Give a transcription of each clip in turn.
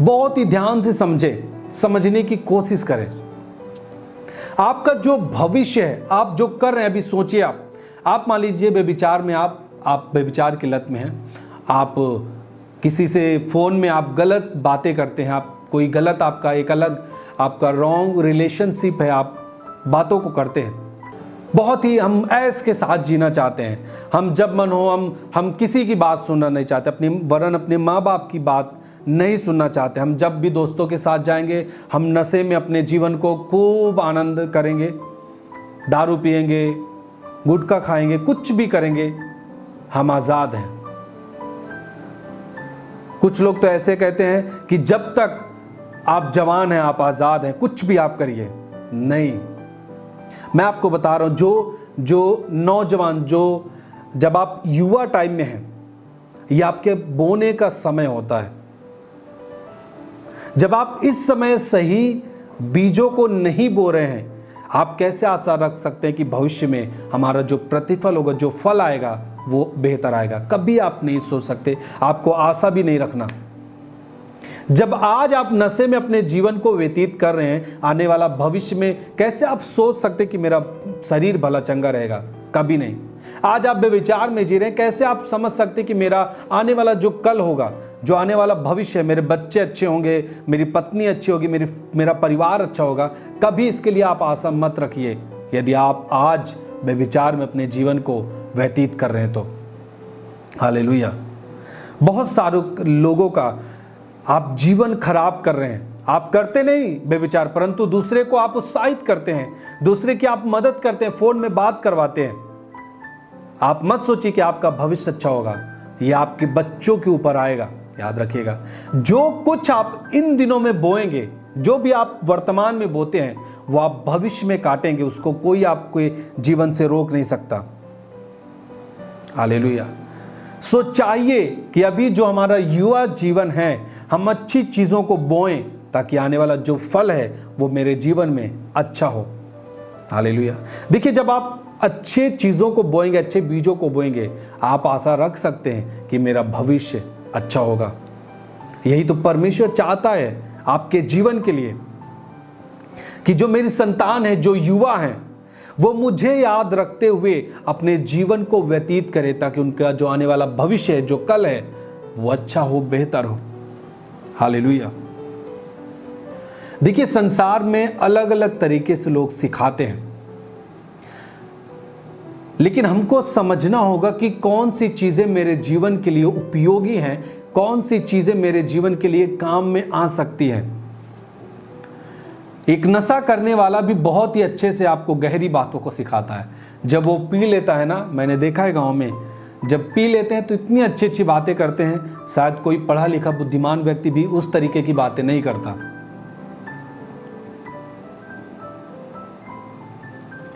बहुत ही ध्यान से समझने की कोशिश करें। आपका जो भविष्य है, आप जो कर रहे हैं, अभी सोचिए आप मान लीजिए व्यभिचार में आप व्यभिचार की लत में हैं, आप किसी से फोन में आप गलत बातें करते हैं, आप कोई गलत आपका एक अलग आपका रॉन्ग रिलेशनशिप है, आप बातों को करते हैं। बहुत ही हम ऐश के साथ जीना चाहते हैं, हम जब मन हो हम किसी की बात सुनना नहीं चाहते, अपने माँ बाप की बात नहीं सुनना चाहते। हम जब भी दोस्तों के साथ जाएंगे, हम नशे में अपने जीवन को खूब आनंद करेंगे, दारू पिएंगे, गुटखा खाएंगे, कुछ भी करेंगे, हम आज़ाद हैं। कुछ लोग तो ऐसे कहते हैं कि जब तक आप जवान हैं आप आज़ाद हैं, कुछ भी आप करिए। नहीं, मैं आपको बता रहा हूं, जो नौजवान, जो जब आप युवा टाइम में हैं, यह आपके बोने का समय होता है। जब आप इस समय सही बीजों को नहीं बो रहे हैं, आप कैसे आशा रख सकते हैं कि भविष्य में हमारा जो प्रतिफल होगा, जो फल आएगा, वो बेहतर आएगा? कभी आप नहीं सोच सकते, आपको आशा भी नहीं रखना। जब आज आप नशे में अपने जीवन को व्यतीत कर रहे हैं, आने वाला भविष्य में कैसे आप सोच सकते कि मेरा शरीर भला चंगा रहेगा? कभी नहीं। आज आप बेविचार में जी रहे हैं, कैसे आप समझ सकते कि मेरा आने वाला जो कल होगा, जो आने वाला भविष्य है, मेरे बच्चे अच्छे होंगे, मेरी पत्नी अच्छी होगी, मेरा परिवार अच्छा होगा? कभी इसके लिए आप आशा मत रखिए, यदि आप आज बेविचार में अपने जीवन को व्यतीत कर रहे हैं तो। हालेलुया। बहुत सारे लोगों का आप जीवन खराब कर रहे हैं। आप करते नहीं बेविचार, परंतु दूसरे को आप उत्साहित करते हैं, दूसरे की आप मदद करते हैं, फोन में बात करवाते हैं। आप मत सोचिए कि आपका भविष्य अच्छा होगा, यह आपके बच्चों के ऊपर आएगा। याद रखिएगा, जो कुछ आप इन दिनों में बोएंगे, जो भी आप वर्तमान में बोते हैं, वो आप भविष्य में काटेंगे। उसको कोई आपके जीवन से रोक नहीं सकता। हालेलुया। सो चाहिए कि अभी जो हमारा युवा जीवन है, हम अच्छी चीजों को बोएं, ताकि आने वाला जो फल है वो मेरे जीवन में अच्छा हो। हालेलुया। देखिए, जब आप अच्छे चीजों को बोएंगे, अच्छे बीजों को बोएंगे, आप आशा रख सकते हैं कि मेरा भविष्य अच्छा होगा। यही तो परमेश्वर चाहता है आपके जीवन के लिए, कि जो मेरी संतान है, जो युवा है, वो मुझे याद रखते हुए अपने जीवन को व्यतीत करे, ताकि उनका जो आने वाला भविष्य है, जो कल है, वो अच्छा हो, बेहतर हो। हालेलुया। देखिए, संसार में अलग अलग तरीके से लोग सिखाते हैं, लेकिन हमको समझना होगा कि कौन सी चीजें मेरे जीवन के लिए उपयोगी हैं, कौन सी चीजें मेरे जीवन के लिए काम में आ सकती हैं। एक नशा करने वाला भी बहुत ही अच्छे से आपको गहरी बातों को सिखाता है। जब वो पी लेता है ना, मैंने देखा है गांव में, जब पी लेते हैं तो इतनी अच्छी अच्छी बातें करते हैं, शायद कोई पढ़ा लिखा बुद्धिमान व्यक्ति भी उस तरीके की बातें नहीं करता।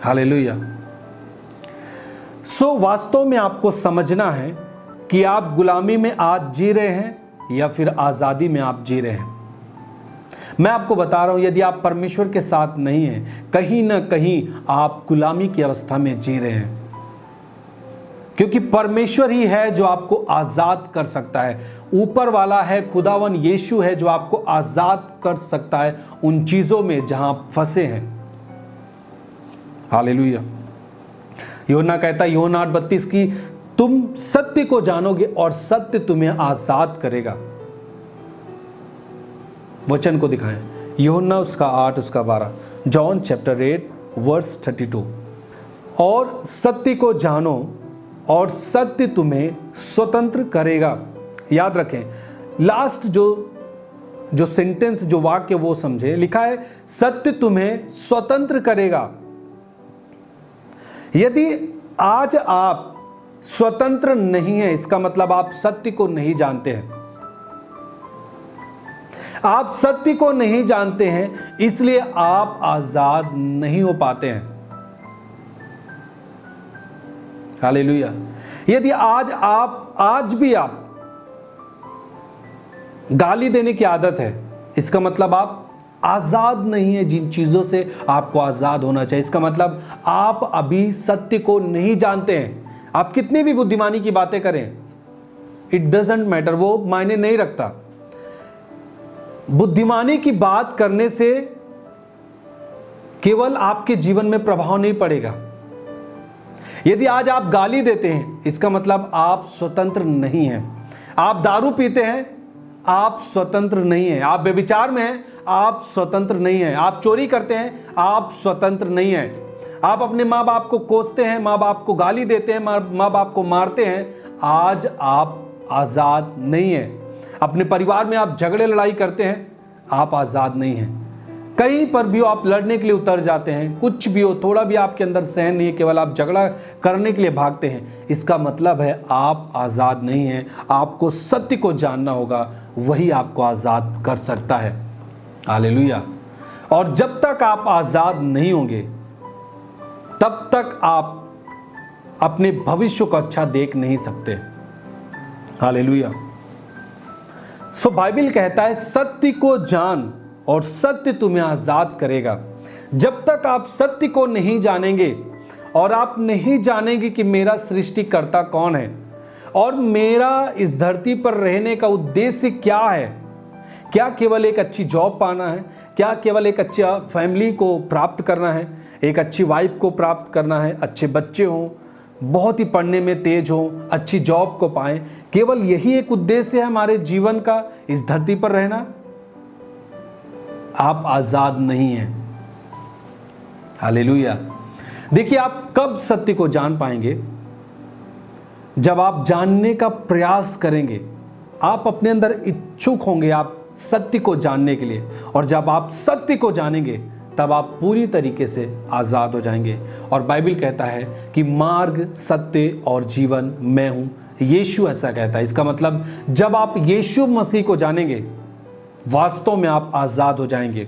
हालेलुया। सो वास्तव में आपको समझना है कि आप गुलामी में आज जी रहे हैं या फिर आजादी में आप जी रहे हैं। मैं आपको बता रहा हूं, यदि आप परमेश्वर के साथ नहीं हैं, कहीं ना कहीं आप गुलामी की अवस्था में जी रहे हैं, क्योंकि परमेश्वर ही है जो आपको आजाद कर सकता है। ऊपर वाला है, खुदावन यीशु है जो आपको आजाद कर सकता है उन चीजों में जहां आप फंसे हैं। हालेलुया। यूहन्ना कहता है, यूहन्ना 8:32 की, तुम सत्य को जानोगे और सत्य तुम्हें आजाद करेगा। वचन को दिखाएं, यूहन्ना उसका 8 उसका 12, जॉन चैप्टर 8 वर्स 32। और सत्य को जानो और सत्य तुम्हें स्वतंत्र करेगा। याद रखें, लास्ट जो सेंटेंस, जो वाक्य, वो समझे। लिखा है, सत्य तुम्हें स्वतंत्र करेगा। यदि आज आप स्वतंत्र नहीं हैं, इसका मतलब आप सत्य को नहीं जानते हैं। आप सत्य को नहीं जानते हैं, इसलिए आप आजाद नहीं हो पाते हैं। हालेलुया। यदि आज भी आप गाली देने की आदत है, इसका मतलब आप आजाद नहीं है। जिन चीजों से आपको आजाद होना चाहिए, इसका मतलब आप अभी सत्य को नहीं जानते हैं। आप कितनी भी बुद्धिमानी की बातें करें, इट डजंट मैटर, वो मायने नहीं रखता। बुद्धिमानी की बात करने से केवल आपके जीवन में प्रभाव नहीं पड़ेगा। यदि आज आप गाली देते हैं, इसका मतलब आप स्वतंत्र नहीं हैं। आप दारू पीते हैं, आप स्वतंत्र नहीं हैं। आप व्यभिचार में हैं, आप स्वतंत्र नहीं हैं। आप चोरी करते हैं, आप स्वतंत्र नहीं हैं। आप अपने माँ बाप को कोसते हैं, माँ बाप को गाली देते हैं, माँ बाप को मारते हैं, आज आप आजाद नहीं हैं। अपने परिवार में आप झगड़े लड़ाई करते हैं, आप आजाद नहीं हैं। कहीं पर भी आप लड़ने के लिए उतर जाते हैं, कुछ भी हो, थोड़ा भी आपके अंदर सहन नहीं है, केवल आप झगड़ा करने के लिए भागते हैं, इसका मतलब है आप आजाद नहीं हैं। आपको सत्य को जानना होगा, वही आपको आजाद कर सकता है। हालेलुया। और जब तक आप आजाद नहीं होंगे, तब तक आप अपने भविष्य को अच्छा देख नहीं सकते। हालेलुया। सो बाइबल कहता है, सत्य को जान और सत्य तुम्हें आजाद करेगा। जब तक आप सत्य को नहीं जानेंगे और आप नहीं जानेंगे कि मेरा सृष्टिकर्ता कौन है और मेरा इस धरती पर रहने का उद्देश्य क्या है, क्या केवल एक अच्छी जॉब पाना है, क्या केवल एक अच्छा फैमिली को प्राप्त करना है, एक अच्छी वाइफ को प्राप्त करना है, अच्छे बच्चे हों, बहुत ही पढ़ने में तेज हो, अच्छी जॉब को पाएं, केवल यही एक उद्देश्य है हमारे जीवन का, इस धरती पर रहना, आप आजाद नहीं हैं। हालेलुया। देखिए, आप कब सत्य को जान पाएंगे? जब आप जानने का प्रयास करेंगे, आप अपने अंदर इच्छुक होंगे आप सत्य को जानने के लिए, और जब आप सत्य को जानेंगे तब आप पूरी तरीके से आजाद हो जाएंगे। और बाइबल कहता है कि मार्ग, सत्य और जीवन मैं हूं। यीशु ऐसा कहता है। इसका मतलब जब आप यीशु मसीह को जानेंगे, वास्तव में आप आजाद हो जाएंगे।